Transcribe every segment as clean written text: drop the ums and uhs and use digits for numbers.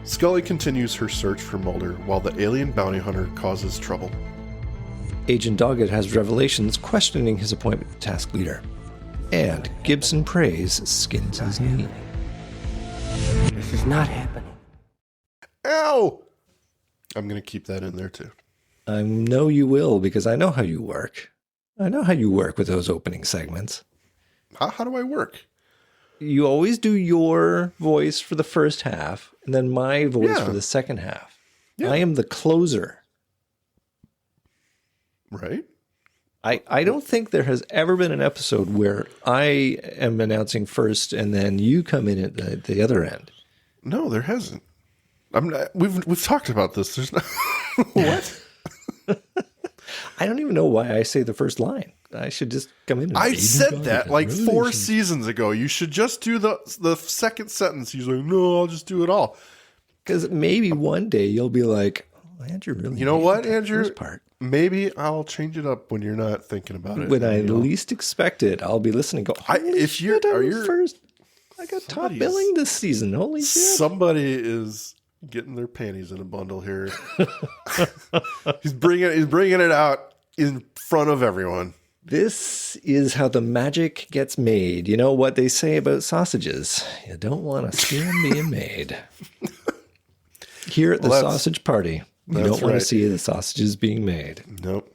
Scully continues her search for Mulder while the alien bounty hunter causes trouble. Agent Doggett has revelations questioning his appointment with task leader. And Gibson Praise skins his knee. This is not happening. Ow! I'm going to keep that in there too. I know you will, because I know how you work. I know how you work with those opening segments. How do I work? You always do your voice for the first half, and then my voice for the second half. Yeah. I am the closer. Right? I don't think there has ever been an episode where I am announcing first and then you come in at the other end. No, there hasn't. I'm not, we've talked about this. There's no what? I don't even know why I say the first line. I should just come in. I said that like 4 seasons ago. You should just do the second sentence. He's like, no, I'll just do it all. Because maybe one day you'll be like, oh, Andrew really. You know what, Andrew? First part. Maybe I'll change it up when you're not thinking about it. When I least expect it, I'll be listening. Go. If you're first, I got top billing this season. Holy shit! Somebody is getting their panties in a bundle here. He's bringing it out in front of everyone. This is how the magic gets made. You know what they say about sausages? You don't want to see them being made. Here at the sausage party, you don't want to see the sausages being made. Nope.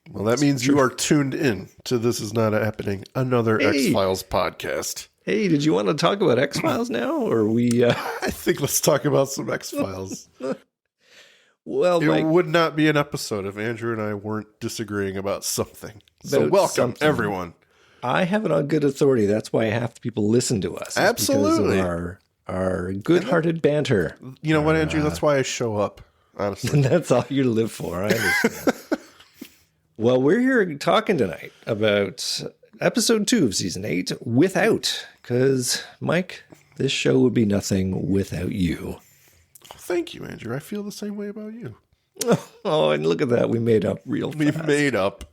Well, that means you are tuned in to This Is Not Happening, another X-Files podcast. Hey, did you want to talk about X-Files now? Or are we... I think let's talk about some X-Files. Well, it would not be an episode if Andrew and I weren't disagreeing about something. So welcome, everyone. I have it on good authority. That's why half the people listen to us. Absolutely. Because of our good-hearted banter. You know what, Andrew? That's why I show up, honestly. That's all you live for. I understand. Well, we're here talking tonight about episode 2 of season 8, Without. Because, Mike, this show would be nothing without you. Thank you, Andrew. I feel the same way about you. Oh, and look at that. We made up real fast. We made up.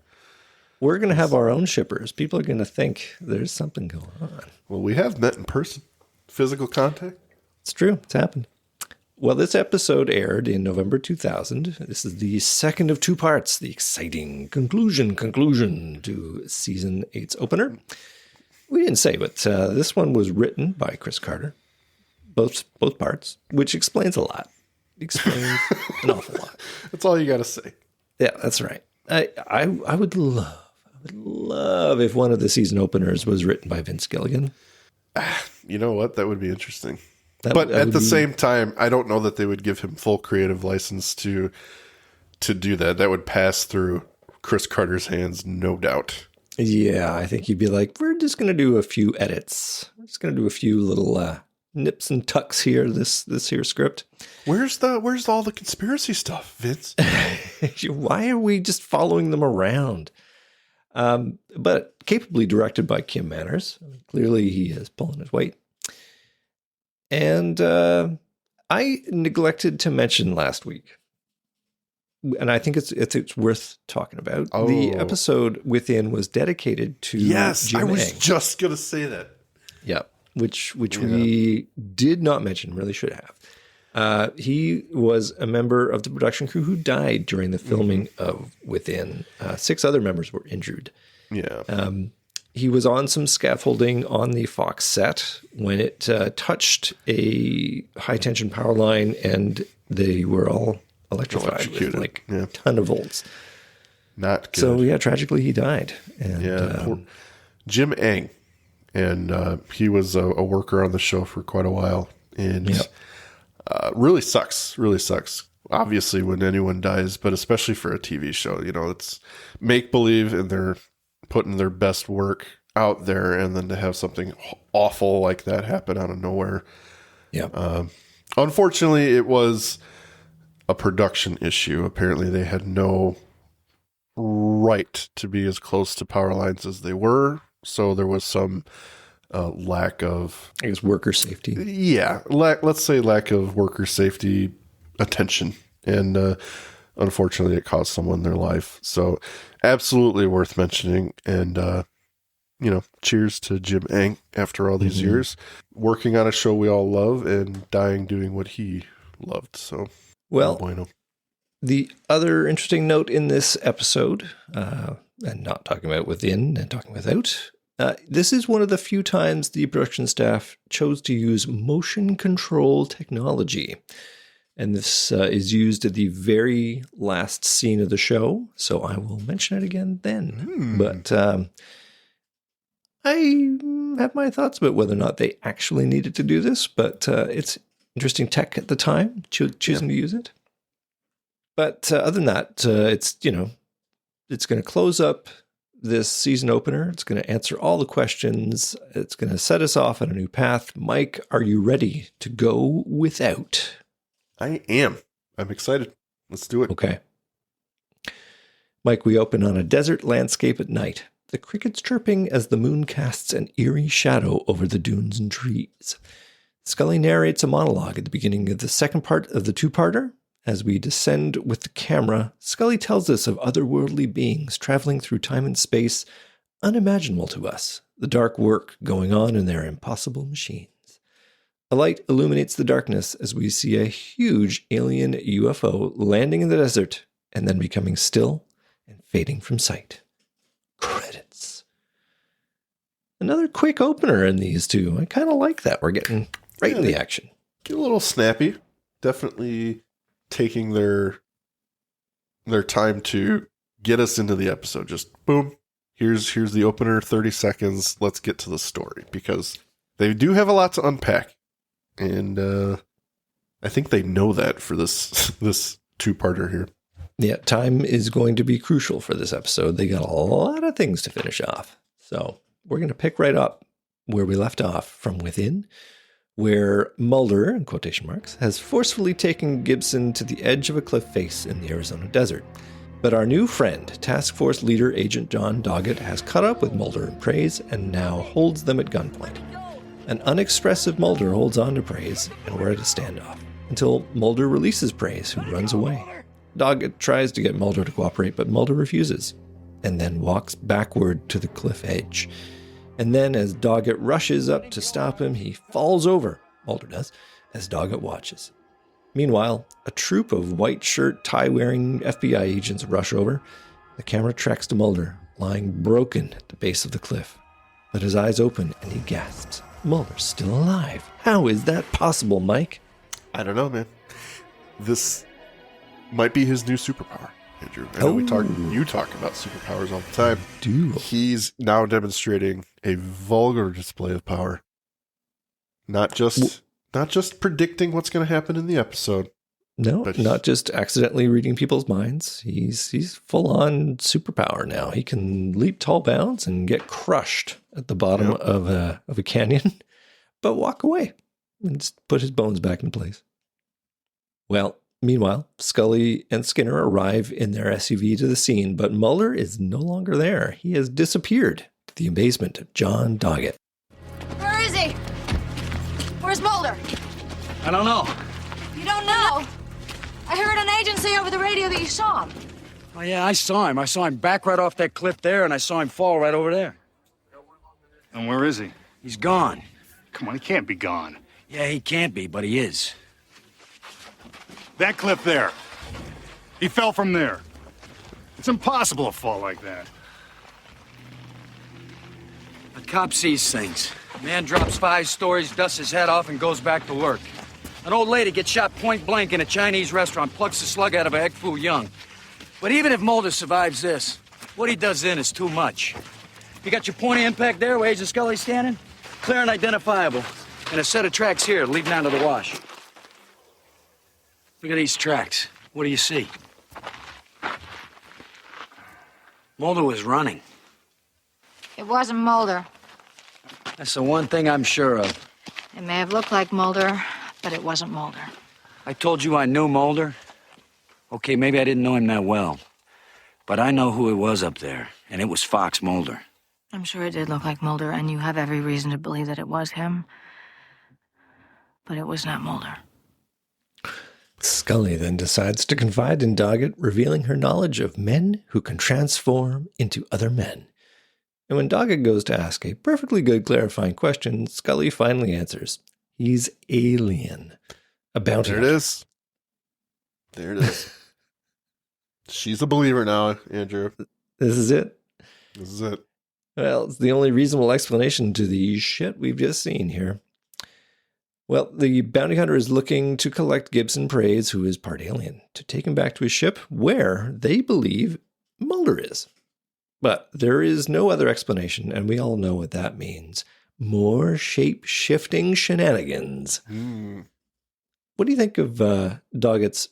We're going to have our own shippers. People are going to think there's something going on. Well, we have met in person. Physical contact. It's true. It's happened. Well, this episode aired in November 2000. This is the second of 2 parts, the exciting conclusion to season 8's opener. We didn't say, but this one was written by Chris Carter. Both parts, which explains a lot. Explains an awful lot. That's all you got to say. Yeah, that's right. I would love if one of the season openers was written by Vince Gilligan. You know what? That would be interesting. But at the same time, I don't know that they would give him full creative license to do that. That would pass through Chris Carter's hands, no doubt. Yeah, I think he'd be like, we're just going to do a few edits. We're just going to do a few little nips and tucks here, this here script. Where's all the conspiracy stuff, Vince? Why are we just following them around? But capably directed by Kim Manners. Clearly he is pulling his weight. And I neglected to mention last week, and I think it's worth talking about. Oh. The episode Within was dedicated to Jim I was Eng. Just going to say that. Yeah, which we did not mention, really should have. He was a member of the production crew who died during the filming of Within. 6 other members were injured. Yeah. He was on some scaffolding on the Fox set when it touched a high-tension power line, and they were all electrified with like a ton of volts. Not good. So, tragically, he died. And, poor Jim Eng. And he was a worker on the show for quite a while. And really sucks. Obviously, when anyone dies, but especially for a TV show. You know, it's make-believe, and they're putting their best work out there, and then to have something awful like that happen out of nowhere. Yeah. Unfortunately, it was a production issue. Apparently, they had no right to be as close to power lines as they were. So there was some lack of, I guess, worker safety. Yeah. Let's say lack of worker safety attention. And unfortunately, it cost someone their life. So absolutely worth mentioning. And cheers to Jim Eng after all these years, working on a show we all love and dying doing what he loved. So, well, bueno. The other interesting note in this episode, and not talking about within and talking without, this is one of the few times the production staff chose to use motion control technology. And this is used at the very last scene of the show, so I will mention it again then. But I have my thoughts about whether or not they actually needed to do this, but it's interesting tech at the time, choosing to use it. But other than that, it's going to close up this season opener. It's going to answer all the questions. It's going to set us off on a new path. Mike, are you ready to go without? I am. I'm excited. Let's do it. Okay. Mike, we open on a desert landscape at night. The crickets chirping as the moon casts an eerie shadow over the dunes and trees. Scully narrates a monologue at the beginning of the second part of the two-parter. As we descend with the camera, Scully tells us of otherworldly beings traveling through time and space, unimaginable to us, the dark work going on in their impossible machines. A light illuminates the darkness as we see a huge alien UFO landing in the desert and then becoming still and fading from sight. Credits. Another quick opener in these two. I kind of like that. We're getting right in the action. Get a little snappy. Definitely taking their time to get us into the episode. Just boom. Here's the opener, 30 seconds. Let's get to the story because they do have a lot to unpack. And I think they know that for this two-parter here. Yeah, time is going to be crucial for this episode. They got a lot of things to finish off. So we're going to pick right up where we left off from within, where Mulder, in quotation marks, has forcefully taken Gibson to the edge of a cliff face in the Arizona desert. But our new friend, Task Force Leader Agent John Doggett, has caught up with Mulder and Praise and now holds them at gunpoint. An unexpressive Mulder holds on to Praise, and we're at a standoff, until Mulder releases Praise, who runs away. Doggett tries to get Mulder to cooperate, but Mulder refuses, and then walks backward to the cliff edge. And then, as Doggett rushes up to stop him, he falls over, Mulder does, as Doggett watches. Meanwhile, a troop of white shirt, tie-wearing FBI agents rush over. The camera tracks to Mulder, lying broken at the base of the cliff. But his eyes open, and he gasps. Mulder's still alive. How is that possible, Mike? I don't know, man. This might be his new superpower, Andrew. I know you talk about superpowers all the time. Do. He's now demonstrating a vulgar display of power. Not just predicting what's going to happen in the episode. No, not just accidentally reading people's minds. He's full on superpower now. He can leap tall bounds and get crushed at the bottom of a canyon, but walk away and just put his bones back in place. Well, meanwhile, Scully and Skinner arrive in their SUV to the scene, but Mulder is no longer there. He has disappeared to the amazement of John Doggett. Where is he? Where's Mulder? I don't know. You don't know? I heard an agent say over the radio that you saw him. Oh, yeah, I saw him. I saw him back right off that cliff there, and I saw him fall right over there. And where is he? He's gone. Come on, he can't be gone. Yeah, he can't be, but he is. That cliff there. He fell from there. It's impossible to fall like that. A cop sees things. Man drops 5 stories, dusts his head off, and goes back to work. An old lady gets shot point blank in a Chinese restaurant, plucks the slug out of a Heck Fu Young. But even if Mulder survives this, what he does then is too much. You got your point of impact there where Agent Scully's standing? Clear and identifiable. And a set of tracks here leading down to the wash. Look at these tracks. What do you see? Mulder was running. It wasn't Mulder. That's the one thing I'm sure of. It may have looked like Mulder, but it wasn't Mulder. I told you I knew Mulder. Okay, maybe I didn't know him that well. But I know who it was up there, and it was Fox Mulder. I'm sure it did look like Mulder, and you have every reason to believe that it was him. But it was not Mulder. Scully then decides to confide in Doggett, revealing her knowledge of men who can transform into other men. And when Doggett goes to ask a perfectly good clarifying question, Scully finally answers. He's alien. A bounty There it hunter. is. There it is. She's a believer now, Andrew. This is it. This is it. Well, it's the only reasonable explanation to the shit we've just seen here. Well, the bounty hunter is looking to collect Gibson Praise, who is part alien, to take him back to his ship where they believe Mulder is. But there is no other explanation, and we all know what that means. More shape-shifting shenanigans. What do you think of Doggett's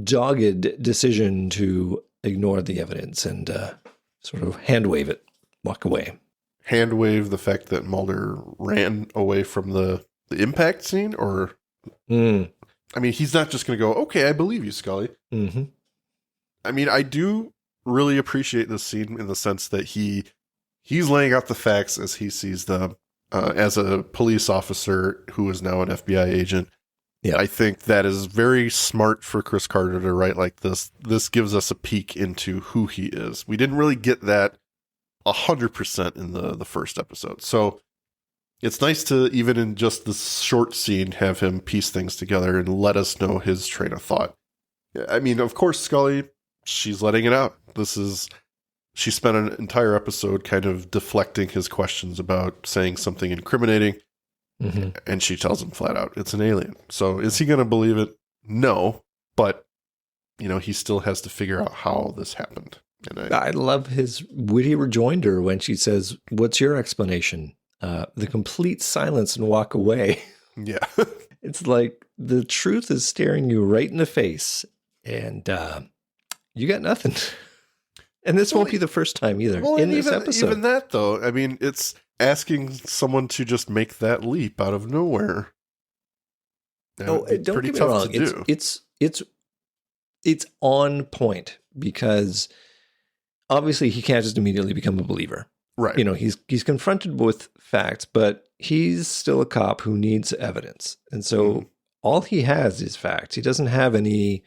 dogged decision to ignore the evidence and sort of hand-wave it, walk away? Hand-wave the fact that Mulder ran away from the impact scene? Or, I mean, he's not just going to go, okay, I believe you, Scully. Mm-hmm. I mean, I do really appreciate this scene in the sense that he's laying out the facts as he sees them as a police officer who is now an FBI agent. Yeah, I think that is very smart for Chris Carter to write like this. This gives us a peek into who he is. We didn't really get that 100% in the first episode. So it's nice to, even in just this short scene, have him piece things together and let us know his train of thought. I mean, of course, Scully, she's letting it out. She spent an entire episode kind of deflecting his questions about saying something incriminating. Mm-hmm. And she tells him flat out, it's an alien. So is he going to believe it? No. But, he still has to figure out how this happened. And I love his witty rejoinder when she says, what's your explanation? The complete silence and walk away. Yeah. It's like the truth is staring you right in the face and you got nothing. And this won't be the first time either in this episode. Even that, though, I mean, it's asking someone to just make that leap out of nowhere. No, don't get me wrong. It's on point because obviously he can't just immediately become a believer. Right. He's confronted with facts, but he's still a cop who needs evidence. And so all he has is facts. He doesn't have any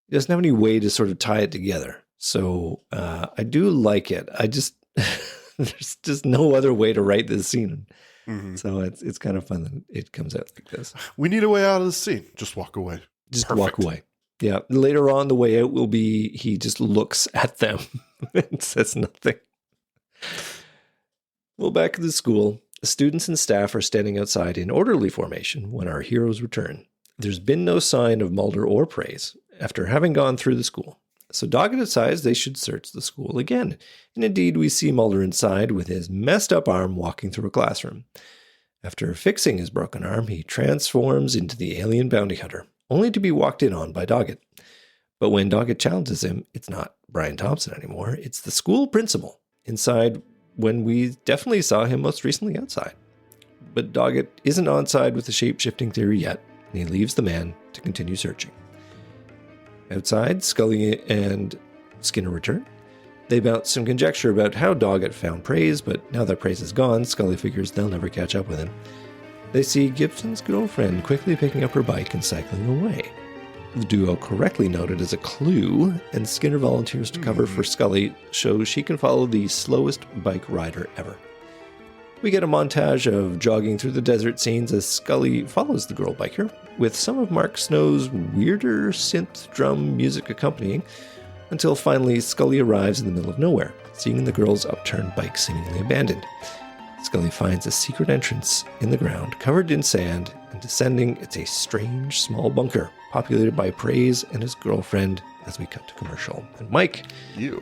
way to sort of tie it together. So I do like it. I just there's just no other way to write this scene. Mm-hmm. So it's kind of fun that it comes out like this. We need a way out of the scene. Just walk away. Just walk away. Yeah. Later on, the way out will be he just looks at them and says nothing. Well, back at the school, students and staff are standing outside in orderly formation when our heroes return. There's been no sign of Mulder or Praise after having gone through the school. So Doggett decides they should search the school again. And indeed, we see Mulder inside with his messed up arm walking through a classroom. After fixing his broken arm, he transforms into the alien bounty hunter, only to be walked in on by Doggett. But when Doggett challenges him, it's not Brian Thompson anymore. It's the school principal inside when we definitely saw him most recently outside. But Doggett isn't on side with the shape-shifting theory yet, and he leaves the man to continue searching. Outside, Scully and Skinner return. They bounce some conjecture about how Doggett found Praise, but now that Praise is gone, Scully figures they'll never catch up with him. They see Gibson's girlfriend quickly picking up her bike and cycling away. The duo correctly noted as a clue, and Skinner volunteers to cover for Scully, so she can follow the slowest bike rider ever. We get a montage of jogging through the desert scenes as Scully follows the girl biker, with some of Mark Snow's weirder synth drum music accompanying, until finally Scully arrives in the middle of nowhere, seeing the girl's upturned bike seemingly abandoned. Scully finds a secret entrance in the ground, covered in sand, and descending, it's a strange small bunker, populated by Praise and his girlfriend as we cut to commercial. And Mike, I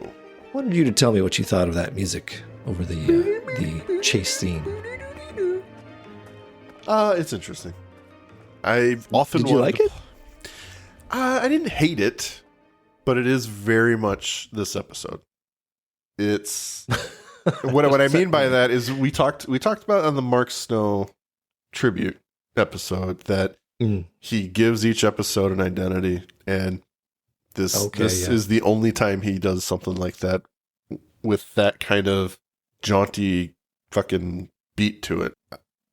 wanted you to tell me what you thought of that music over the chase scene. It's interesting. I've often Did you like it? I didn't hate it, but it is very much this episode. It's what I mean by that is we talked about on the Mark Snow tribute episode that he gives each episode an identity, and this is the only time he does something like that with that kind of jaunty fucking beat to it.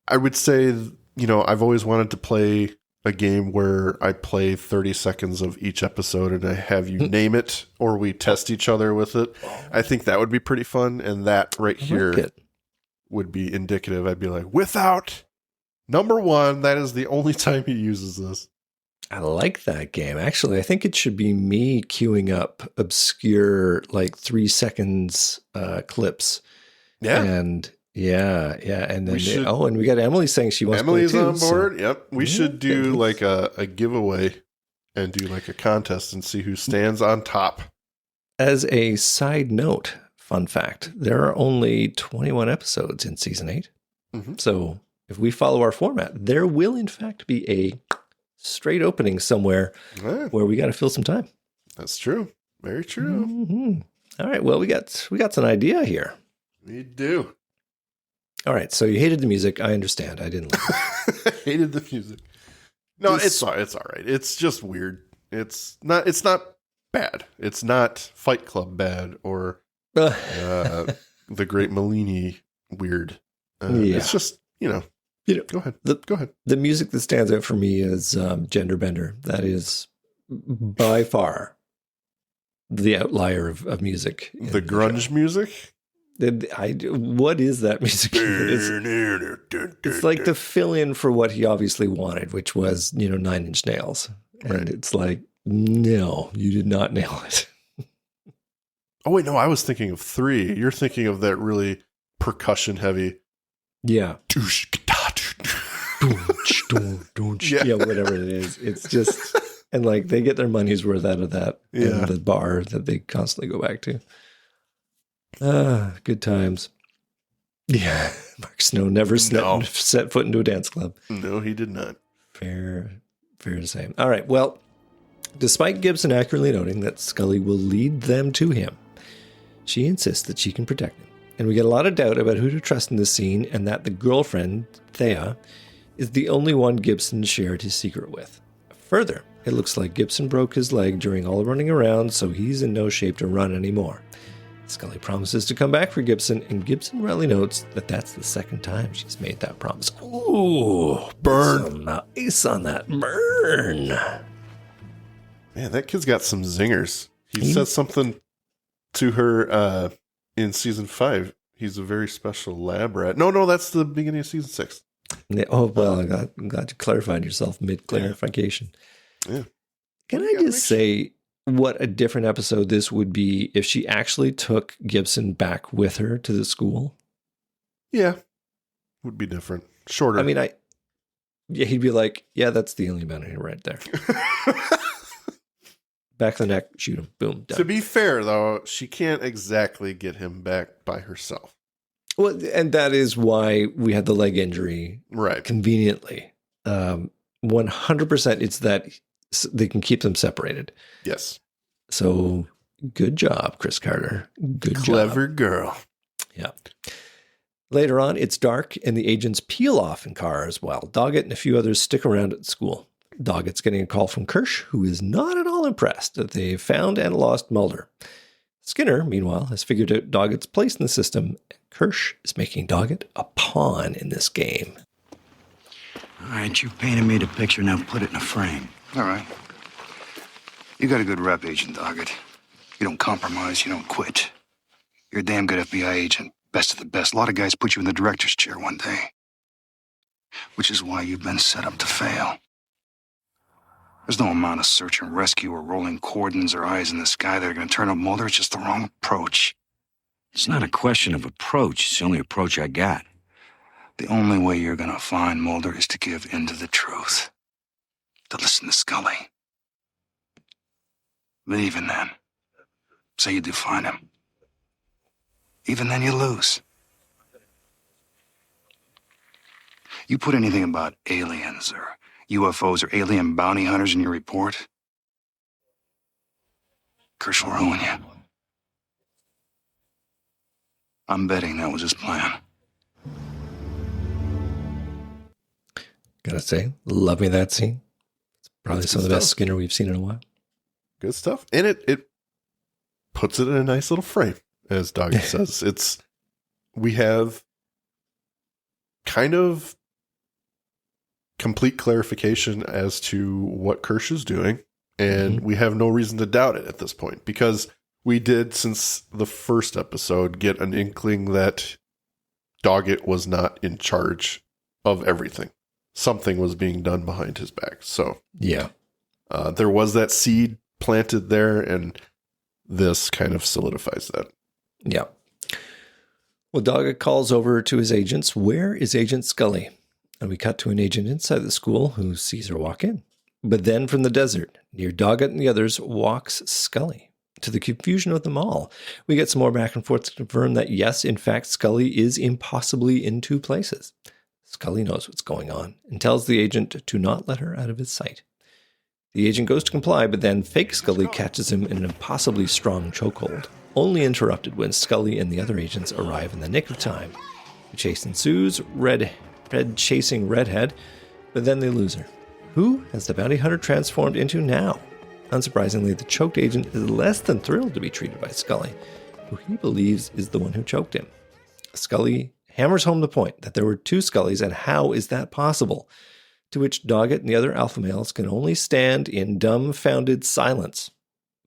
I would say, I've always wanted to play a game where I play 30 seconds of each episode and I have you name it or we test each other with it. I think that would be pretty fun. And that right here would be indicative. I'd be like, without number one, that is the only time he uses this. I like that game. Actually, I think it should be me queuing up obscure, like 3 seconds clips. Yeah. And yeah. And then, and we got Emily saying she wants Emily's to play too, on board. Yep. We should do like a giveaway and do like a contest and see who stands on top. As a side note, fun fact, there are only 21 episodes in season 8. Mm-hmm. So if we follow our format, there will in fact be a straight opening somewhere where we got to fill some time. That's true. Very true. Mm-hmm. All right. Well, we got an idea here. We do. All right. So you hated the music. I understand. I didn't like it. I hated the music. No, it's all right. It's just weird. It's not bad. It's not Fight Club bad or the Great Malini weird. It's just, go ahead. Go ahead. The music that stands out for me is Gender Bender. That is by far the outlier of music. The grunge music? What is that music? It's like the fill-in for what he obviously wanted, which was, 9 Inch Nails. And It's like, no, you did not nail it. Oh, wait, no, I was thinking of 3. You're thinking of that really percussion heavy. Yeah. Yeah, whatever it is. It's just, and like they get their money's worth out of that. Yeah. And the bar that they constantly go back to. Good times. Yeah. Mark Snow never set foot into a dance club. No, he did not. Fair to say. All right. Well, despite Gibson accurately noting that Scully will lead them to him, she insists that she can protect him. And we get a lot of doubt about who to trust in this scene and that the girlfriend, Thea, is the only one Gibson shared his secret with. Further, it looks like Gibson broke his leg during all the running around, so he's in no shape to run anymore. Scully promises to come back for Gibson, and Gibson rightly notes that that's the second time she's made that promise. Ooh, burn. Nice on that burn. Man, that kid's got some zingers. He said something to her in season 5. He's a very special lab rat. No, that's the beginning of season 6. Oh, well, I'm glad you clarified yourself mid-clarification. Yeah. Can I just say what a different episode this would be if she actually took Gibson back with her to the school? Yeah. Would be different. Shorter. I mean, he'd be like, yeah, that's the alien bounty right there. Back of the neck, shoot him, boom, done. To be fair, though, she can't exactly get him back by herself. Well, and that is why we had the leg injury. Right. Conveniently. 100% it's that they can keep them separated. Yes. So good job, Chris Carter. Good Clever job. girl. Yeah. Later on, it's dark and the agents peel off in cars while Doggett and a few others stick around at school. Doggett's getting a call from Kirsch, who is not at all impressed that they've found and lost Mulder. Skinner, meanwhile, has figured out Doggett's place in the system. Kirsch is making Doggett a pawn in this game. All right, you painted me the picture, now put it in a frame. All right. You got a good rep, Agent Doggett. You don't compromise, you don't quit. You're a damn good FBI agent, best of the best. A lot of guys put you in the director's chair one day. Which is why you've been set up to fail. There's no amount of search and rescue or rolling cordons or eyes in the sky that are going to turn up Mulder. It's just the wrong approach. It's not a question of approach. It's the only approach I got. The only way you're going to find Mulder is to give in to the truth. To listen to Scully. But even then, say you do find him. Even then you lose. You put anything about aliens or UFOs or alien bounty hunters in your report, Kirsch will ruin you. I'm betting that was his plan. Gotta say, love me that scene. It's probably some of the best Skinner we've seen in a while. Good stuff. And it puts it in a nice little frame, as Doggett says. We have kind of complete clarification as to what Kirsch is doing, and we have no reason to doubt it at this point, because we did, since the first episode, get an inkling that Doggett was not in charge of everything. Something was being done behind his back. So Yeah. there was that seed planted there, and this kind of solidifies that. Yeah. Well, Doggett calls over to his agents. Where is Agent Scully? And we cut to an agent inside the school who sees her walk in. But then from the desert, near Doggett and the others, walks Scully. To the confusion of them all, we get some more back and forth to confirm that, yes, in fact, Scully is impossibly in two places. Scully knows what's going on and tells the agent to not let her out of his sight. The agent goes to comply, but then fake Scully catches him in an impossibly strong chokehold, only interrupted when Scully and the other agents arrive in the nick of time. The chase ensues, Red chasing Redhead, but then they lose her. Who has the bounty hunter transformed into now? Unsurprisingly, the choked agent is less than thrilled to be treated by Scully, who he believes is the one who choked him. Scully hammers home the point that there were two Scullys, and how is that possible? To which Doggett and the other alpha males can only stand in dumbfounded silence.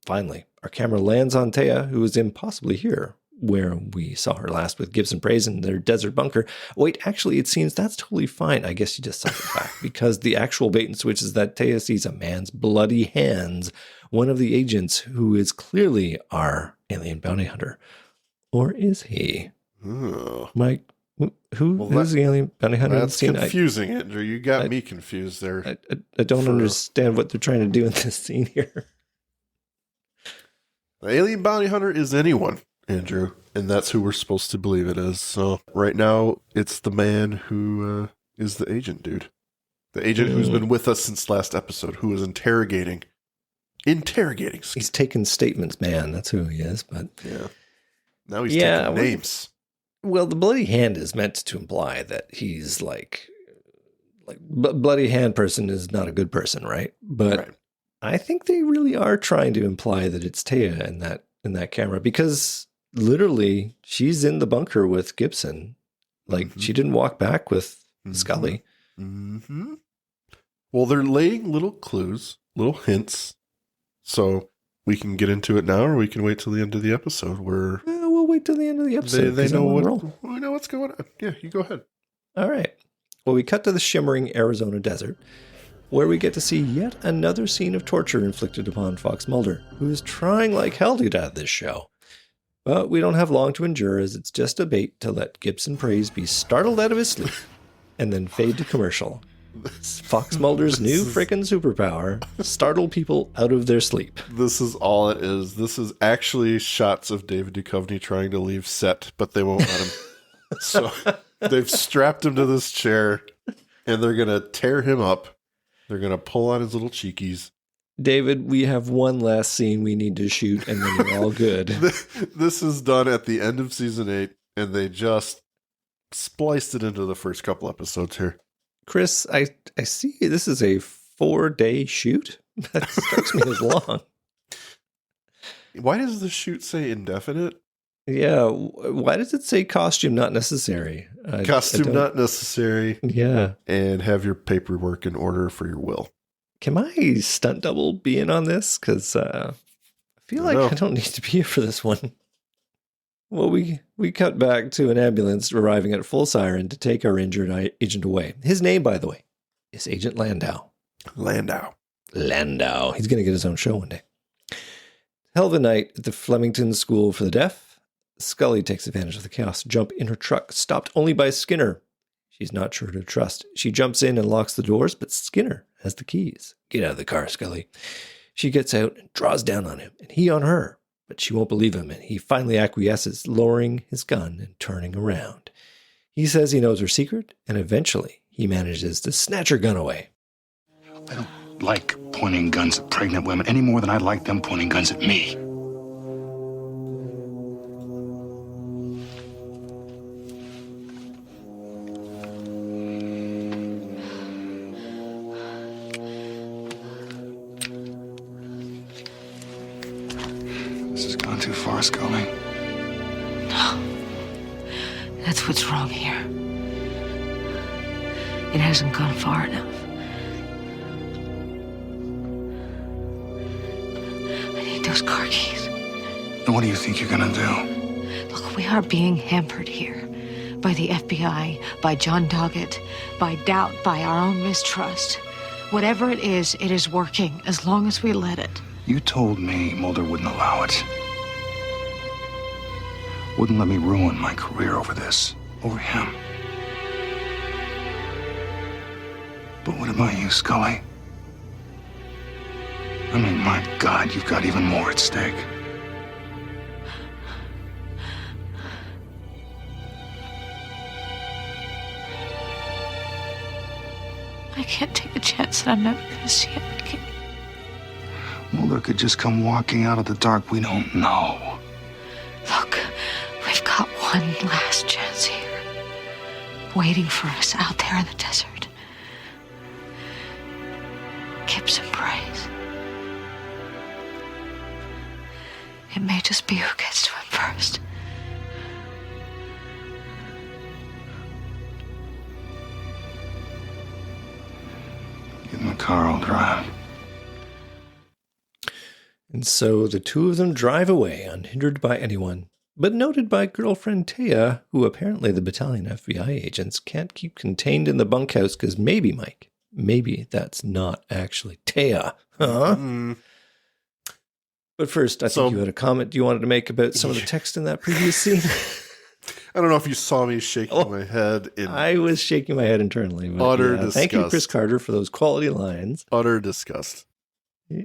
Finally, our camera lands on Taya, who is impossibly here, where we saw her last with Gibson Praise in their desert bunker. Wait, actually, it seems that's totally fine. I guess you just cycled back, because the actual bait and switch is that Taya sees a man's bloody hands, one of the agents who is clearly our alien bounty hunter. Or is he? Ugh. Mike, who's the alien bounty hunter? That's confusing, Andrew. You got me confused there. I don't understand what they're trying to do in this scene here. The alien bounty hunter is anyone, Andrew, and that's who we're supposed to believe it is. So right now, it's the man who is the agent, dude. The agent who's been with us since last episode, who is interrogating. He's taking statements, man. That's who he is. But yeah, now he's taking names. Well, the bloody hand is meant to imply that he's like bloody hand person is not a good person, right? But right. I think they really are trying to imply that it's Taya in that camera, because literally she's in the bunker with Gibson. Like she didn't walk back with Scully. Mm-hmm. Well, they're laying little clues, little hints. So we can get into it now, or we can wait till the end of the episode. We'll wait till the end of the episode. They know we know what's going on. Yeah, you go ahead. All right. Well, we cut to the shimmering Arizona desert, where we get to see yet another scene of torture inflicted upon Fox Mulder, who is trying like hell to get out of this show. But we don't have long to endure, as it's just a bait to let Gibson Praise be startled out of his sleep and then fade to commercial. Fox Mulder's new frickin' superpower: startle people out of their sleep. This is all it is. This is actually shots of David Duchovny trying to leave set, but they won't let him. So they've strapped him to this chair, and they're going to tear him up. They're going to pull on his little cheekies. David, we have one last scene we need to shoot, and then you're all good. This is done at the end of season 8, and they just spliced it into the first couple episodes here. Chris, I see this is a 4-day shoot. That strikes me as long. Why does the shoot say indefinite? Yeah, why does it say costume not necessary? Costume not necessary. Yeah. And have your paperwork in order for your will. Can my stunt double be in on this? Because I feel like I don't need to be here for this one. Well, we cut back to an ambulance arriving at full siren to take our injured agent away. His name, by the way, is Agent Landau. Landau. He's going to get his own show one day. Hell of a night at the Flemington School for the Deaf. Scully takes advantage of the chaos to jump in her truck, stopped only by Skinner. She's not sure who to trust. She jumps in and locks the doors, but Skinner has the keys. Get out of the car, Scully. She gets out and draws down on him, and he on her. But she won't believe him, and he finally acquiesces, lowering his gun and turning around. He says he knows her secret, and eventually he manages to snatch her gun away. I don't like pointing guns at pregnant women any more than I like them pointing guns at me. This has gone too far, Scully. No. That's what's wrong here. It hasn't gone far enough. those car keys. And what do you think you're gonna do? Look, we are being hampered here by the FBI, by John Doggett, by doubt, by our own mistrust. Whatever it is working as long as we let it. You told me Mulder wouldn't allow it. Wouldn't let me ruin my career over this, over him. But what about you, Scully? I mean, my God, you've got even more at stake. I can't take a chance that I'm never going to see him again. Mulder could just come walking out of the dark. We don't know. Look, we've got one last chance here, waiting for us out there in the desert. Gibson prays. It may just be who gets to him first. Get in the car, I'll drive. And so the two of them drive away, unhindered by anyone, but noted by girlfriend Taya, who apparently the battalion FBI agents can't keep contained in the bunkhouse because maybe, Mike, maybe that's not actually Taya. Huh? Mm. But first, I think you had a comment you wanted to make about some of the text in that previous scene. I don't know if you saw me shaking my head in I was shaking my head internally. But utter disgust. Thank you, Chris Carter, for those quality lines. Utter disgust. I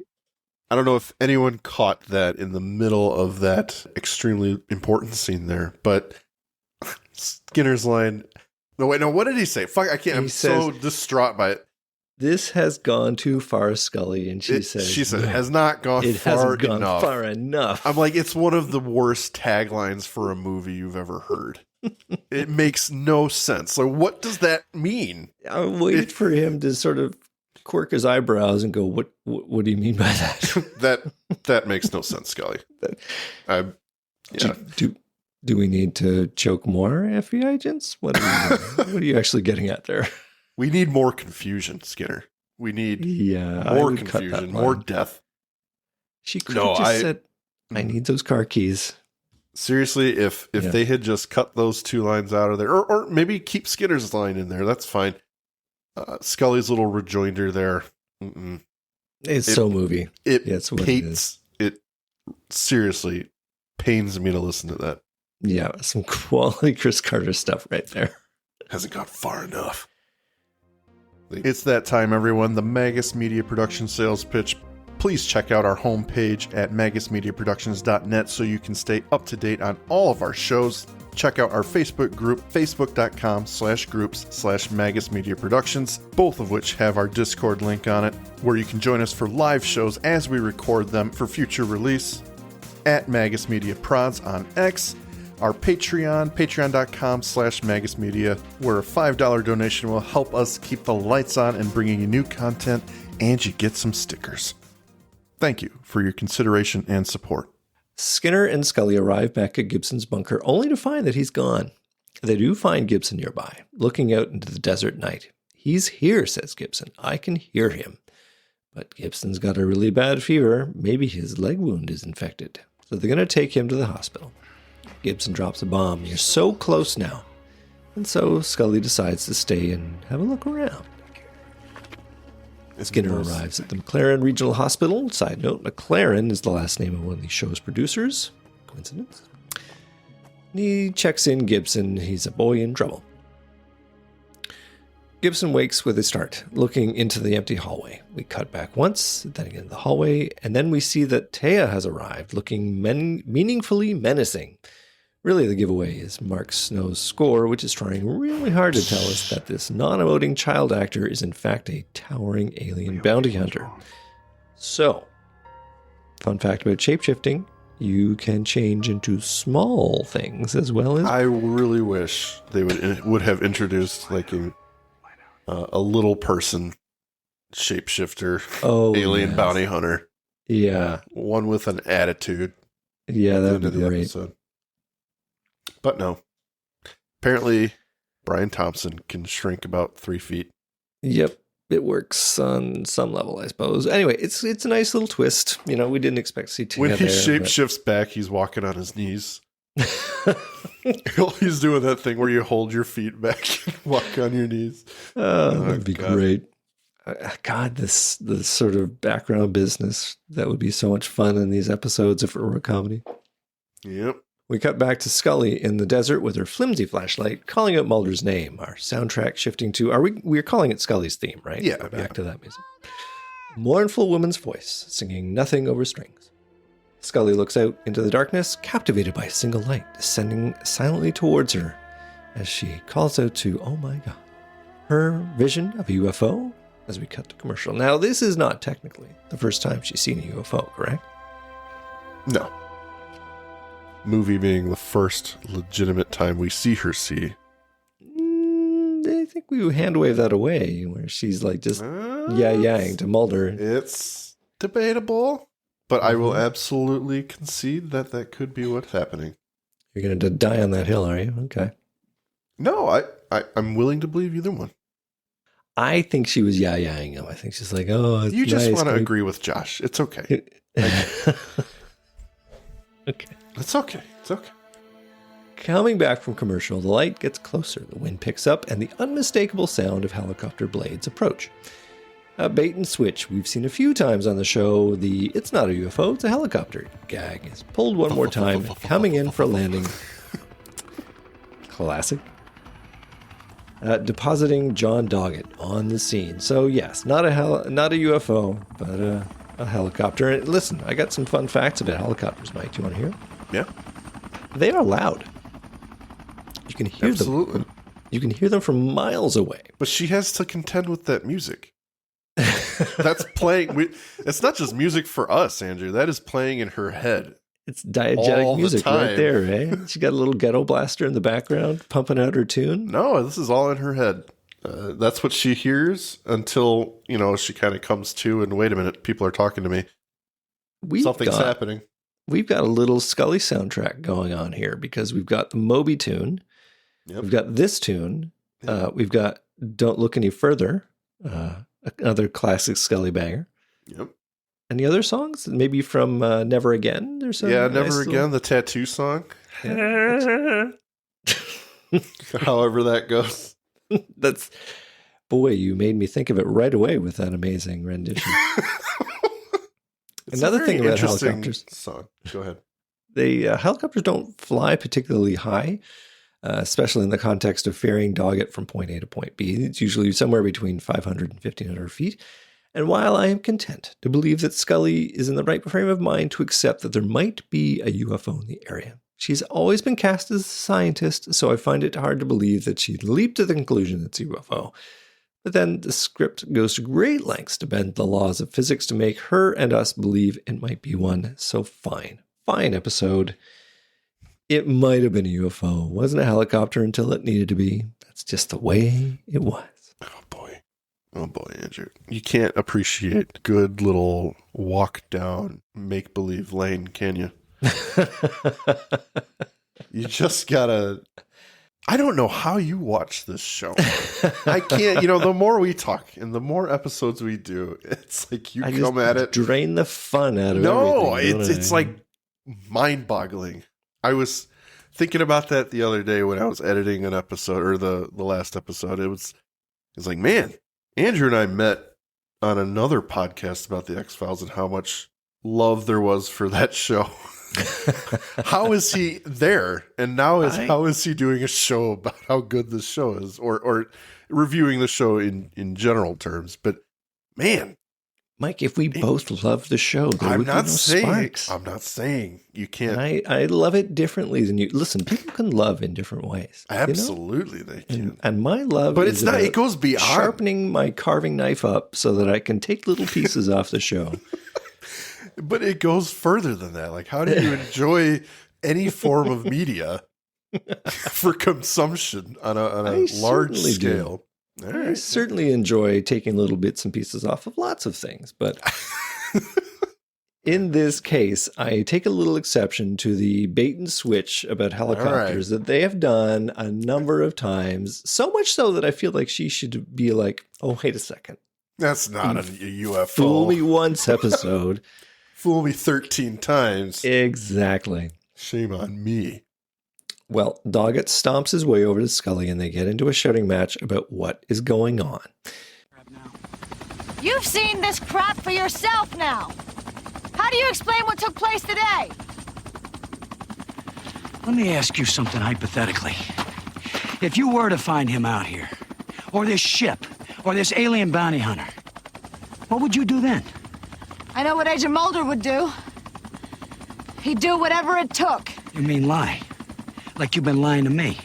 don't know if anyone caught that in the middle of that extremely important scene there, but Skinner's line. No, wait, no, what did he say? Fuck, I can't. I'm so distraught by it. This has gone too far, Scully. And she said, it has not gone it far hasn't gone enough. far enough. I'm like, it's one of the worst taglines for a movie you've ever heard. It makes no sense. Like, what does that mean? I waited for him to sort of quirk his eyebrows and go, what do you mean by that? that makes no sense, Scully. Yeah. Do we need to choke more FBI agents? What are you actually getting at there? We need more confusion, Skinner. We need more confusion, more death. She could have just said, I need those car keys. Seriously, if they had just cut those two lines out of there, or maybe keep Skinner's line in there, that's fine. Scully's little rejoinder there. It's so movie. It seriously pains me to listen to that. Yeah, some quality Chris Carter stuff right there. Hasn't gone far enough. It's that time, everyone. The Magus Media Production sales pitch. Please check out our homepage at magusmediaproductions.net so you can stay up to date on all of our shows. Check out our Facebook group, facebook.com/groups/Magus Media Productions, both of which have our Discord link on it, where you can join us for live shows as we record them for future release. At Magus Media Prods on X, our Patreon, patreon.com/magusmedia, where a $5 donation will help us keep the lights on and bringing you new content, and you get some stickers. Thank you for your consideration and support. Skinner and Scully arrive back at Gibson's bunker, only to find that he's gone. They do find Gibson nearby, looking out into the desert night. He's here, says Gibson. I can hear him. But Gibson's got a really bad fever. Maybe his leg wound is infected. So they're going to take him to the hospital. Gibson drops a bomb. You're so close now. And so Scully decides to stay and have a look around. Skinner arrives at the McLaren Regional Hospital. Side note, McLaren is the last name of one of the show's producers. Coincidence? And he checks in Gibson. He's a boy in trouble. Gibson wakes with a start, looking into the empty hallway. We cut back once, then again the hallway, and then we see that Taya has arrived, looking meaningfully menacing. Really, the giveaway is Mark Snow's score, which is trying really hard to tell us that this non-emoting child actor is in fact a towering alien bounty hunter. So, fun fact about shapeshifting, you can change into small things as well as... I really wish they would have introduced like a little person shapeshifter, alien bounty hunter. Yeah. One with an attitude. Yeah, that would be great. Episode. But no. Apparently, Brian Thompson can shrink about 3 feet. Yep. it works on some level, I suppose. Anyway, it's a nice little twist. We didn't expect to see Tina When he there, shapeshifts back, he's walking on his knees. He's doing that thing where you hold your feet back and walk on your knees. That'd be God. great. God, the sort of background business, that would be so much fun in these episodes if it were a comedy. Yep. We cut back to Scully in the desert with her flimsy flashlight, calling out Mulder's name. Our soundtrack shifting to, we're calling it Scully's theme, right? Yeah, We're back to that music. Mournful woman's voice, singing Nothing Over Strings. Scully looks out into the darkness, captivated by a single light, descending silently towards her as she calls out to, oh my God, her vision of a UFO as we cut to commercial. Now, this is not technically the first time she's seen a UFO, correct? No. Movie being the first legitimate time we see her see. I think we hand wave that away, where she's like just yang to Mulder. It's debatable, but I will absolutely concede that could be what's happening. You're going to die on that hill, are you? Okay. No, I'm willing to believe either one. I think she was yang him. I think she's like, oh, it's You just nice. want to agree with Josh. It's okay. Okay. It's okay. It's okay. Coming back from commercial, the light gets closer, the wind picks up, and the unmistakable sound of helicopter blades approach. A bait and switch we've seen a few times on the show. The "it's not a UFO, it's a helicopter" gag is pulled one more time, coming in for a landing. Classic. Depositing John Doggett on the scene. So yes, not a UFO, but a helicopter. And listen, I got some fun facts about helicopters, Mike. Do you want to hear? Yeah. They are loud. You can hear Absolutely. them. You can hear them from miles away. But she has to contend with that music. That's playing. It's not just music for us, Andrew. That is playing in her head. It's diegetic all the music right time. there, right? She got a little ghetto blaster in the background pumping out her tune. No, this is all in her head. That's what she hears until, she kind of comes to and wait a minute, people are talking to me. Something's happening. We've got a little Scully soundtrack going on here because we've got the Moby tune. Yep. We've got this tune. We've got Don't Look Any Further, another classic Scully banger. Yep. Any other songs? Maybe from Never Again? There's Never Again, the tattoo song. Yeah, however that goes. That's, boy, you made me think of it right away with that amazing rendition. Another thing about helicopters. Song. Go ahead. Helicopters don't fly particularly high, especially in the context of ferrying Doggett from point A to point B. It's usually somewhere between 500 and 1,500 feet. And while I am content to believe that Scully is in the right frame of mind to accept that there might be a UFO in the area, she's always been cast as a scientist, so I find it hard to believe that she'd leap to the conclusion it's a UFO. But then the script goes to great lengths to bend the laws of physics to make her and us believe it might be one. So fine episode. It might have been a UFO. It wasn't a helicopter until it needed to be. That's just the way it was. Oh boy, Andrew. You can't appreciate good little walk down make-believe lane, can you? You just gotta... I don't know how you watch this show. I can't, the more we talk and the more episodes we do, it's like you come at it. Drain the fun out of everything. No, it's like mind-boggling. I was thinking about that the other day when I was editing an episode, or the last episode. It's like, man, Andrew and I met on another podcast about the X-Files and how much love there was for that show. How is he there? And how is he doing a show about how good this show is, or reviewing the show in general terms? But man, Mike, if we both love the show, there would be no sparks. I'm not saying you can't. I love it differently than you. Listen, people can love in different ways. Absolutely, they can. And my love, but it's not. It goes beyond sharpening my carving knife up so that I can take little pieces off the show. But it goes further than that. Like, how do you enjoy any form of media for consumption on a large scale? I certainly enjoy taking little bits and pieces off of lots of things, but in this case, I take a little exception to the bait and switch about helicopters that they have done a number of times, so much so that I feel like she should be like, oh, wait a second. That's not a UFO. Fool me once episode. Fool me 13 times. Exactly. Shame on me. Well, Doggett stomps his way over to Scully and they get into a shouting match about what is going on. You've seen this crap for yourself now. How do you explain what took place today? Let me ask you something hypothetically. If you were to find him out here, or this ship, or this alien bounty hunter, what would you do then? I know what Agent Mulder would do. He'd do whatever it took. You mean lie? Like you've been lying to me.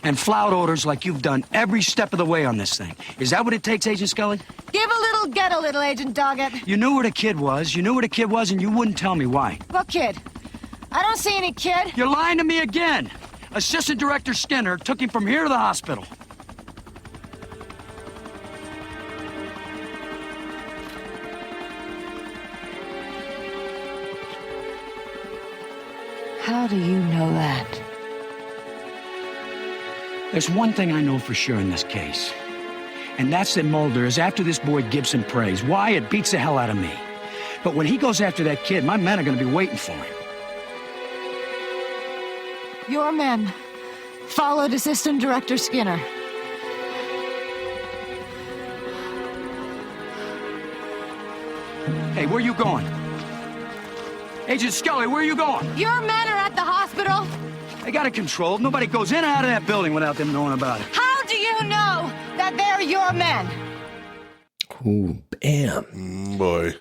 And flout orders like you've done every step of the way on this thing. Is that what it takes, Agent Scully? Give a little, get a little, Agent Doggett. You knew where the kid was. You knew where the kid was, and you wouldn't tell me why. What kid? I don't see any kid. You're lying to me again. Assistant Director Skinner took him from here to the hospital. How do you know that? There's one thing I know for sure in this case, and that's that Mulder is after this boy Gibson Praise. Why? It beats the hell out of me. But when he goes after that kid, my men are going to be waiting for him. Your men followed Assistant Director Skinner. Hey, where you going? Agent Scully, where are you going? Your men are at the hospital. They got it controlled. Nobody goes in and out of that building without them knowing about it. How do you know that they're your men? Ooh, bam. Boy.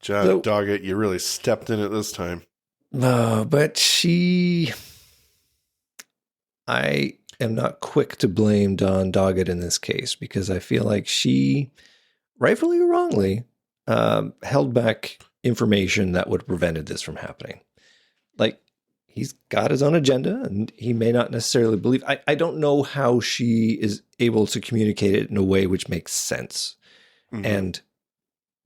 John Doggett, you really stepped in it this time. But I am not quick to blame Dawn Doggett in this case because I feel like she, rightfully or wrongly, held back information that would have prevented this from happening. Like, he's got his own agenda and he may not necessarily believe. I don't know how she is able to communicate it in a way which makes sense. Mm-hmm. And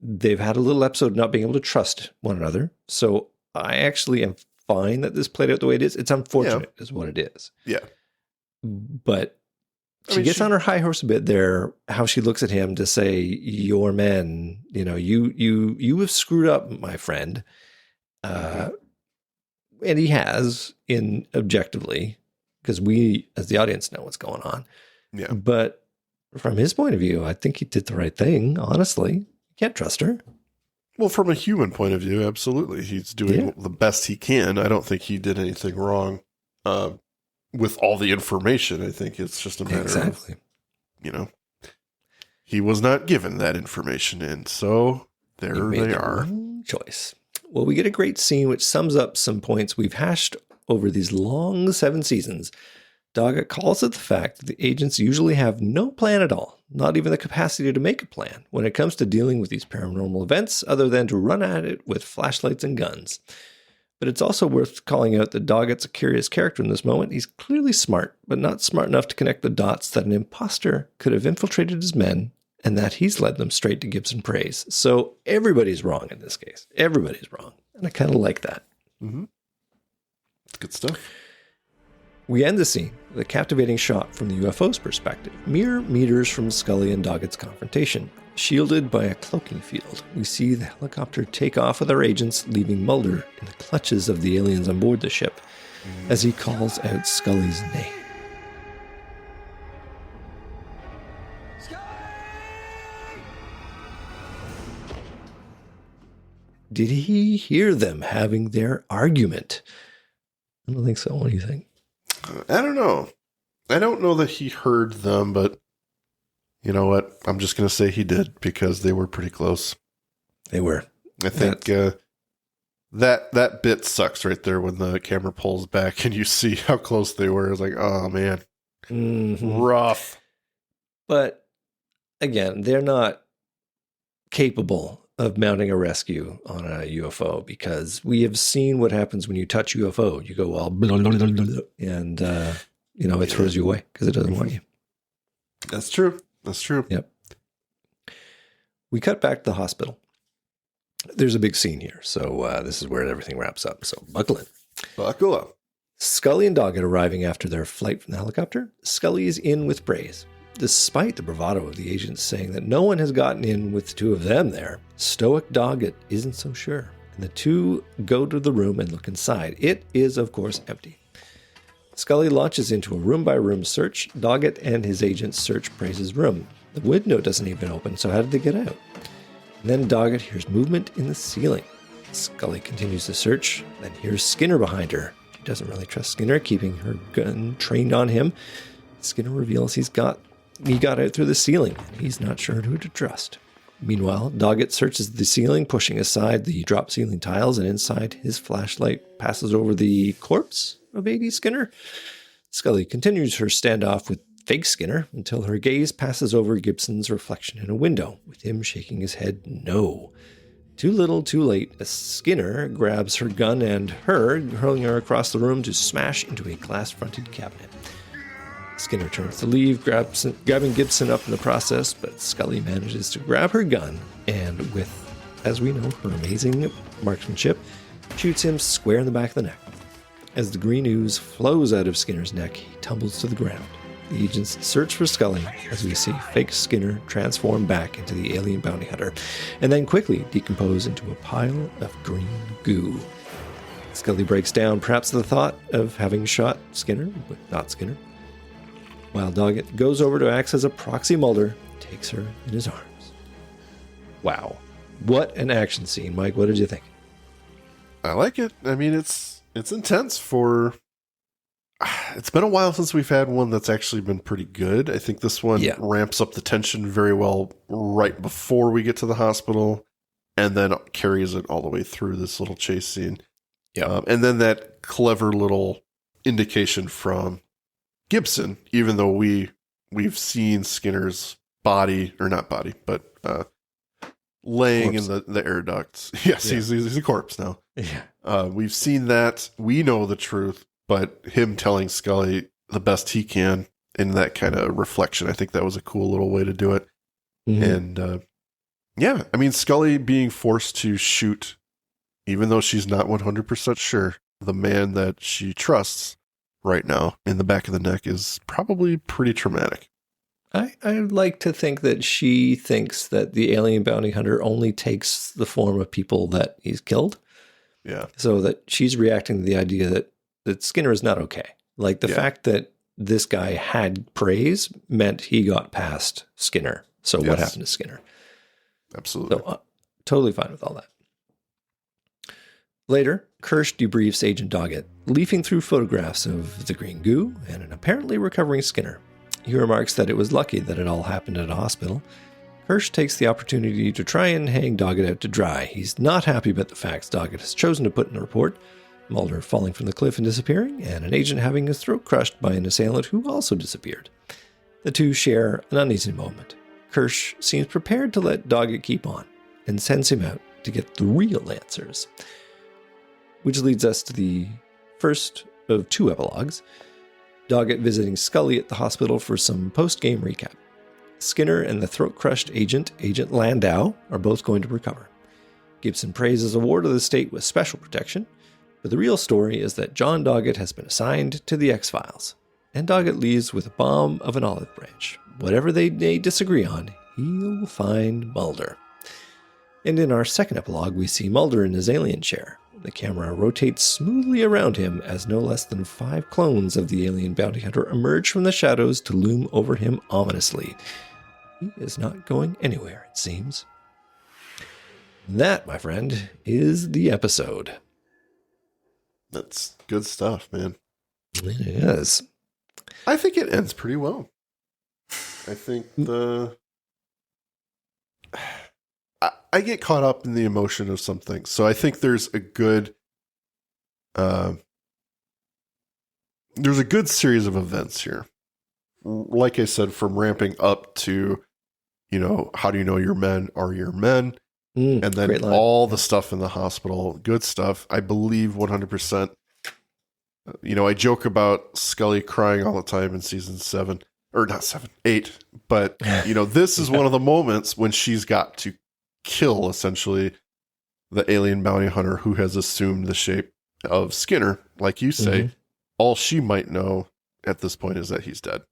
they've had a little episode of not being able to trust one another. So I actually am fine that this played out the way it is. It's unfortunate is what it is. Yeah. But she gets on her high horse a bit there, how she looks at him to say, your men, you have screwed up, my friend. And he has objectively, because we as the audience know what's going on. Yeah. But from his point of view, I think he did the right thing, honestly. You can't trust her. Well, from a human point of view, absolutely. He's doing the best he can. I don't think he did anything wrong with all the information. I think it's just a matter of, he was not given that information, and so there they are. Choice. Well, we get a great scene which sums up some points we've hashed over these long 7 seasons. Doggett calls it the fact that the agents usually have no plan at all, not even the capacity to make a plan when it comes to dealing with these paranormal events, other than to run at it with flashlights and guns. But it's also worth calling out that Doggett's a curious character in this moment. He's clearly smart, but not smart enough to connect the dots that an imposter could have infiltrated his men and that he's led them straight to Gibson Praise. So everybody's wrong in this case. Everybody's wrong. And I kind of like that. Mm-hmm. It's good stuff. We end the scene with a captivating shot from the UFO's perspective, mere meters from Scully and Doggett's confrontation. Shielded by a cloaking field, we see the helicopter take off with our agents, leaving Mulder in the clutches of the aliens on board the ship as he calls out Scully's name. Did he hear them having their argument? I don't think so. What do you think? I don't know. I don't know that he heard them, but you know what? I'm just going to say he did because they were pretty close. They were. I think that bit sucks right there when the camera pulls back and you see how close they were. It's like, oh man, rough. But again, they're not capable of mounting a rescue on a UFO because we have seen what happens when you touch UFO. You go all blah, blah, blah, blah, and it throws you away because it doesn't want you. That's true. That's true. Yep. We cut back to the hospital. There's a big scene here, so this is where everything wraps up. So buckle in. Buckle up. Scully and Doggett arriving after their flight from the helicopter. Scully is in with Praise. Despite the bravado of the agents saying that no one has gotten in with the two of them there, stoic Doggett isn't so sure. And the two go to the room and look inside. It is, of course, empty. Scully launches into a room-by-room search. Doggett and his agents search Praise's room. The window doesn't even open, so how did they get out? And then Doggett hears movement in the ceiling. Scully continues the search, then hears Skinner behind her. She doesn't really trust Skinner, keeping her gun trained on him. Skinner reveals he got out through the ceiling, and he's not sure who to trust. Meanwhile, Doggett searches the ceiling, pushing aside the drop ceiling tiles, and inside his flashlight passes over the corpse of A.D. Skinner. Scully continues her standoff with fake Skinner until her gaze passes over Gibson's reflection in a window, with him shaking his head no. Too little, too late, as Skinner grabs her gun and her, hurling her across the room to smash into a glass-fronted cabinet. Skinner turns to leave, grabbing Gibson up in the process, but Scully manages to grab her gun and, with, as we know, her amazing marksmanship, shoots him square in the back of the neck. As the green ooze flows out of Skinner's neck, he tumbles to the ground. The agents search for Scully as we see fake Skinner transform back into the alien bounty hunter, and then quickly decompose into a pile of green goo. Scully breaks down, perhaps the thought of having shot Skinner, but not Skinner, while Doggett goes over to act as a proxy Mulder, takes her in his arms. Wow. What an action scene, Mike. What did you think? I like it. I mean, it's intense for... It's been a while since we've had one that's actually been pretty good. I think this one ramps up the tension very well right before we get to the hospital, and then carries it all the way through this little chase scene. Yeah. And then that clever little indication from Gibson, even though we've seen Skinner's body, or not body, but laying corpse in the air ducts. Yes, yeah. He's a corpse now. Yeah. We've seen that. We know the truth. But him telling Scully the best he can in that kind of reflection, I think that was a cool little way to do it. Mm-hmm. And yeah, I mean, Scully being forced to shoot, even though she's not 100% sure, the man that she trusts right now in the back of the neck is probably pretty traumatic. I like to think that she thinks that the alien bounty hunter only takes the form of people that he's killed. Yeah. So that she's reacting to the idea that Skinner is not okay. Like the fact that this guy had praise meant he got past Skinner. So what happened to Skinner? Absolutely. So totally fine with all that. Later, Kirsch debriefs Agent Doggett, leafing through photographs of the green goo and an apparently recovering Skinner. He remarks that it was lucky that it all happened at a hospital. Kirsch takes the opportunity to try and hang Doggett out to dry. He's not happy about the facts Doggett has chosen to put in the report. Mulder falling from the cliff and disappearing, and an agent having his throat crushed by an assailant who also disappeared. The two share an uneasy moment. Kirsch seems prepared to let Doggett keep on, and sends him out to get the real answers. Which leads us to the first of two epilogues. Doggett visiting Scully at the hospital for some post-game recap. Skinner and the throat-crushed Agent Landau, are both going to recover. Gibson praises a ward of the state with special protection. But the real story is that John Doggett has been assigned to the X-Files, and Doggett leaves with a bomb of an olive branch. Whatever they may disagree on, he'll find Mulder. And in our second epilogue, we see Mulder in his alien chair. The camera rotates smoothly around him as no less than 5 clones of the alien bounty hunter emerge from the shadows to loom over him ominously. He is not going anywhere, it seems. That, my friend, is the episode. That's good stuff, man. It is. I think it ends pretty well. I think I get caught up in the emotion of something. So I think there's a good series of events here. Like I said, from ramping up to, how do you know your men are your men? And then all the stuff in the hospital, good stuff. I believe 100%. I joke about Scully crying all the time in season 7, or not 7, 8. But, this is one of the moments when she's got to kill, essentially, the alien bounty hunter who has assumed the shape of Skinner. Like you say, all she might know at this point is that he's dead.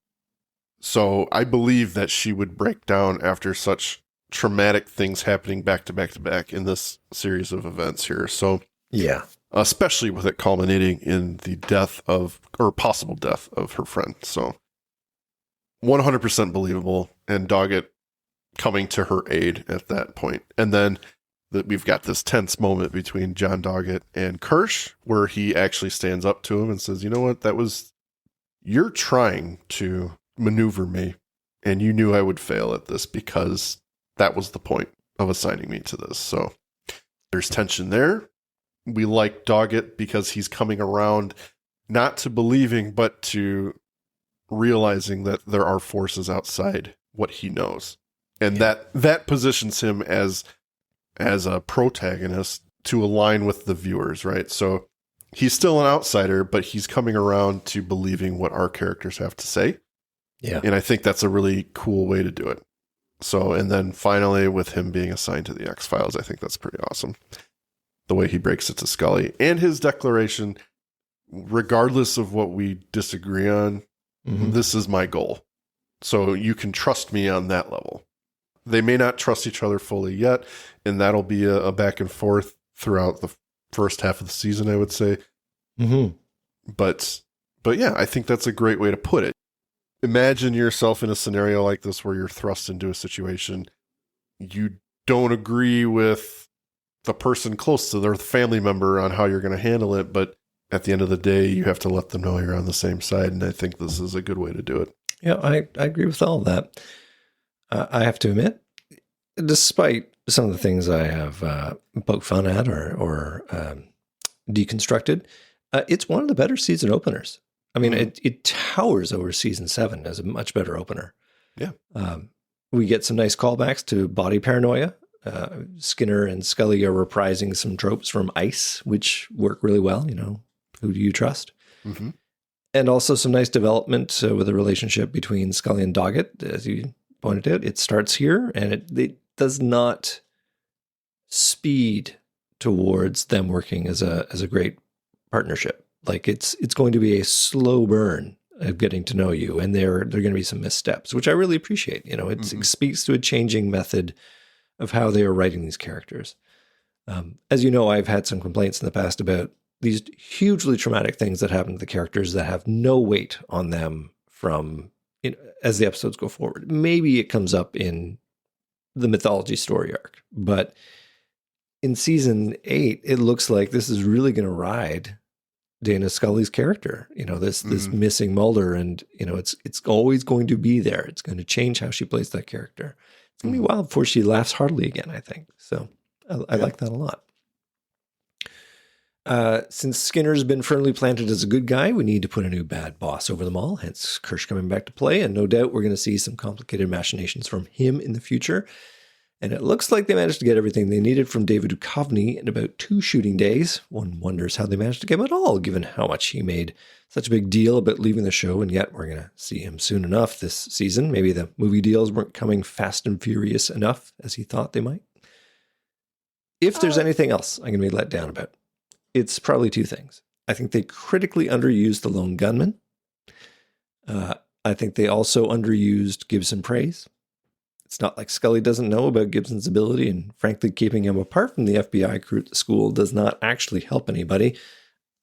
So I believe that she would break down after such traumatic things happening back to back to back in this series of events here. So Yeah. especially with it culminating in the death of, or possible death of her friend. So 100% believable, and Doggett coming to her aid at that point. And then we've got this tense moment between John Doggett and Kirsch, where he actually stands up to him and says, you know what, you're trying to maneuver me, and you knew I would fail at this because that was the point of assigning me to this. So there's tension there. We like Doggett because he's coming around not to believing, but to realizing that there are forces outside what he knows. And that positions him as a protagonist to align with the viewers, right? So he's still an outsider, but he's coming around to believing what our characters have to say. Yeah. And I think that's a really cool way to do it. So, and then finally with him being assigned to the X-Files, I think that's pretty awesome. The way he breaks it to Scully and his declaration, regardless of what we disagree on, this is my goal. So you can trust me on that level. They may not trust each other fully yet, and that'll be a back and forth throughout the first half of the season, I would say. But yeah, I think that's a great way to put it. Imagine yourself in a scenario like this where you're thrust into a situation. You don't agree with the person close to their family member on how you're going to handle it, but at the end of the day, you have to let them know you're on the same side, and I think this is a good way to do it. Yeah, I agree with all of that. I have to admit, despite some of the things I have poked fun at or deconstructed, it's one of the better season openers. I mean, it towers over season 7 as a much better opener. Yeah. We get some nice callbacks to body paranoia. Skinner and Scully are reprising some tropes from Ice, which work really well. You know, who do you trust? And also some nice development with the relationship between Scully and Doggett, as you pointed out. It starts here, and it does not speed towards them working as a great partnership. Like it's going to be a slow burn of getting to know you, and there are going to be some missteps, which I really appreciate. You know, it speaks to a changing method of how they are writing these characters. As you know, I've had some complaints in the past about these hugely traumatic things that happen to the characters that have no weight on them from as the episodes go forward. Maybe it comes up in the mythology story arc, but in season 8, it looks like this is really going to ride Dana Scully's character. You know, this missing Mulder, and you know, it's always going to be there. It's going to change how she plays that character. It's going to be a while before she laughs heartily again, I think. So I like that a lot. Since Skinner's been firmly planted as a good guy, we need to put a new bad boss over them all, hence Kirsch coming back to play, and no doubt we're going to see some complicated machinations from him in the future. And it looks like they managed to get everything they needed from David Duchovny in about 2 shooting days. One wonders how they managed to get him at all, given how much he made such a big deal about leaving the show, and yet we're going to see him soon enough this season. Maybe the movie deals weren't coming fast and furious enough as he thought they might. If there's anything else I'm going to be let down about, it's probably 2 things. I think they critically underused the lone gunman. I think they also underused Gibson praise. It's not like Scully doesn't know about Gibson's ability, and frankly, keeping him apart from the FBI crew at the school does not actually help anybody.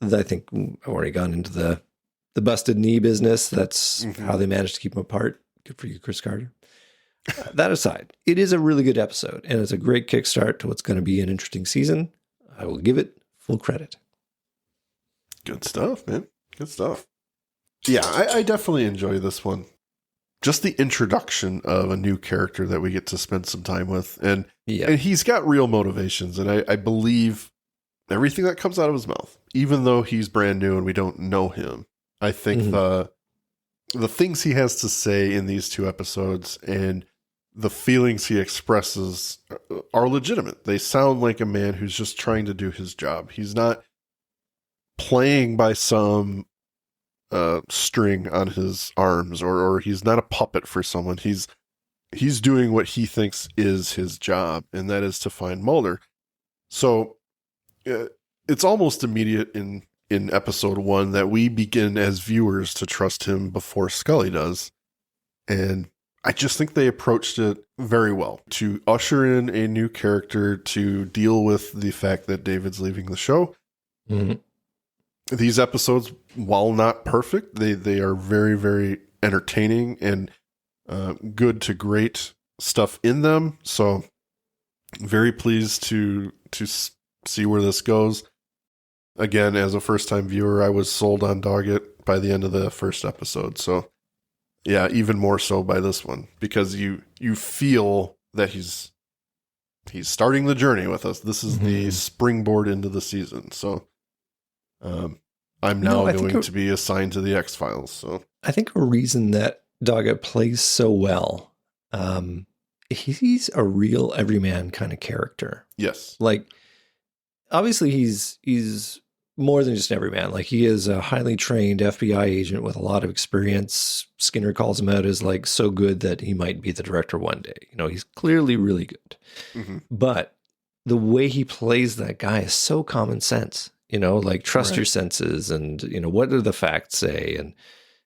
I think I've already gone into the busted knee business. That's how they managed to keep him apart. Good for you, Chris Carter. That aside, it is a really good episode, and it's a great kickstart to what's going to be an interesting season. I will give it full credit. Good stuff, man. Good stuff. Yeah, I definitely enjoy this one. Just the introduction of a new character that we get to spend some time with. And he's got real motivations. And I believe everything that comes out of his mouth, even though he's brand new and we don't know him. I think the things he has to say in these 2 episodes and the feelings he expresses are legitimate. They sound like a man who's just trying to do his job. He's not playing by some string on his arms, or he's not a puppet for someone. He's doing what he thinks is his job, and that is to find Mulder. So it's almost immediate in episode 1 that we begin as viewers to trust him before Scully does. And I just think they approached it very well to usher in a new character to deal with the fact that David's leaving the show. Mm-hmm. These episodes, while not perfect, they are very, very entertaining and good to great stuff in them. So very pleased to see where this goes. Again, as a first-time viewer, I was sold on Doggett by the end of the first episode. So yeah, even more so by this one, because you feel that he's starting the journey with us. This is the springboard into the season. So I'm now going to be assigned to the X-Files. So I think a reason that Doggett plays so well, he's a real everyman kind of character. Yes. Like, obviously he's more than just everyman. Like, he is a highly trained FBI agent with a lot of experience. Skinner calls him out as like so good that he might be the director one day. You know, he's clearly really good. Mm-hmm. But the way he plays that guy is so common sense. You know, like, trust your senses, and, you know, what do the facts say? And,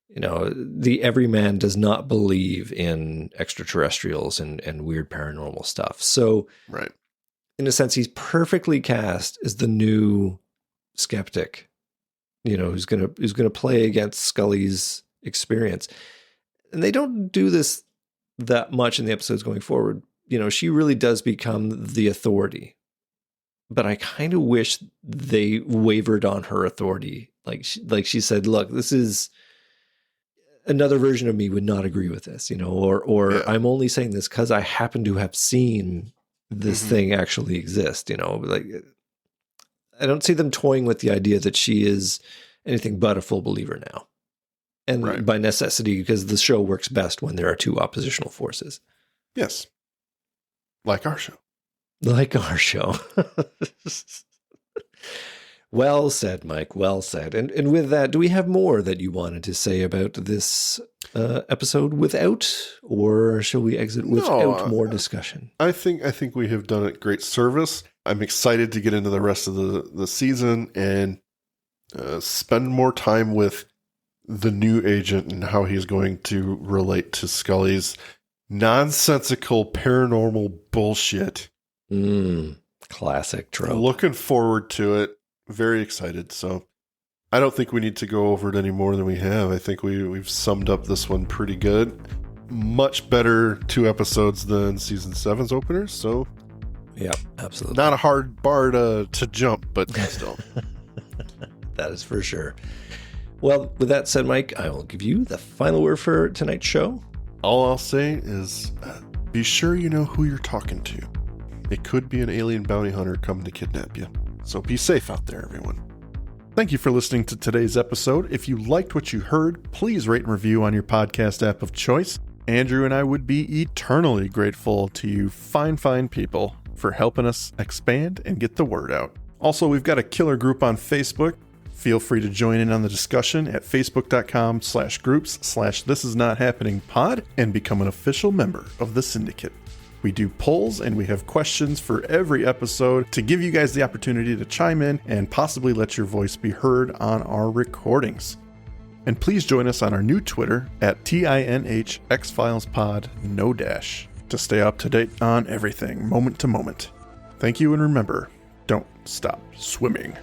you know, the everyman does not believe in extraterrestrials and weird paranormal stuff. So, in a sense, he's perfectly cast as the new skeptic, you know, who's gonna play against Scully's experience. And they don't do this that much in the episodes going forward. You know, she really does become the authority. But I kind of wish they wavered on her authority. Like she said, look, this is another version of me would not agree with this, you know, or I'm only saying this because I happen to have seen this thing actually exist, you know. Like, I don't see them toying with the idea that she is anything but a full believer now. And by necessity, because the show works best when there are two oppositional forces. Yes. Like our show. Like our show. Well said, Mike. Well said. And with that, do we have more that you wanted to say about this episode without, or shall we exit without more discussion? I think we have done it great service. I'm excited to get into the rest of the season and spend more time with the new agent and how he's going to relate to Scully's nonsensical paranormal bullshit. Classic trope. Looking forward to it. Very excited. So I don't think we need to go over it any more than we have. I think we've summed up this one pretty good. Much better 2 episodes than season 7's openers. So yeah, absolutely. Not a hard bar to jump, but still. That is for sure. Well, with that said, Mike, I will give you the final word for tonight's show. All I'll say is be sure you know who you're talking to. It could be an alien bounty hunter coming to kidnap you. So be safe out there, everyone. Thank you for listening to today's episode. If you liked what you heard, please rate and review on your podcast app of choice. Andrew and I would be eternally grateful to you fine people for helping us expand and get the word out. Also, we've got a killer group on Facebook. Feel free to join in on the discussion at facebook.com/groups/thisisnothappeningpod and become an official member of the syndicate. We do polls and we have questions for every episode to give you guys the opportunity to chime in and possibly let your voice be heard on our recordings. And please join us on our new Twitter at tinhxfilespod, no dash, to stay up to date on everything, moment to moment. Thank you, and remember, don't stop swimming.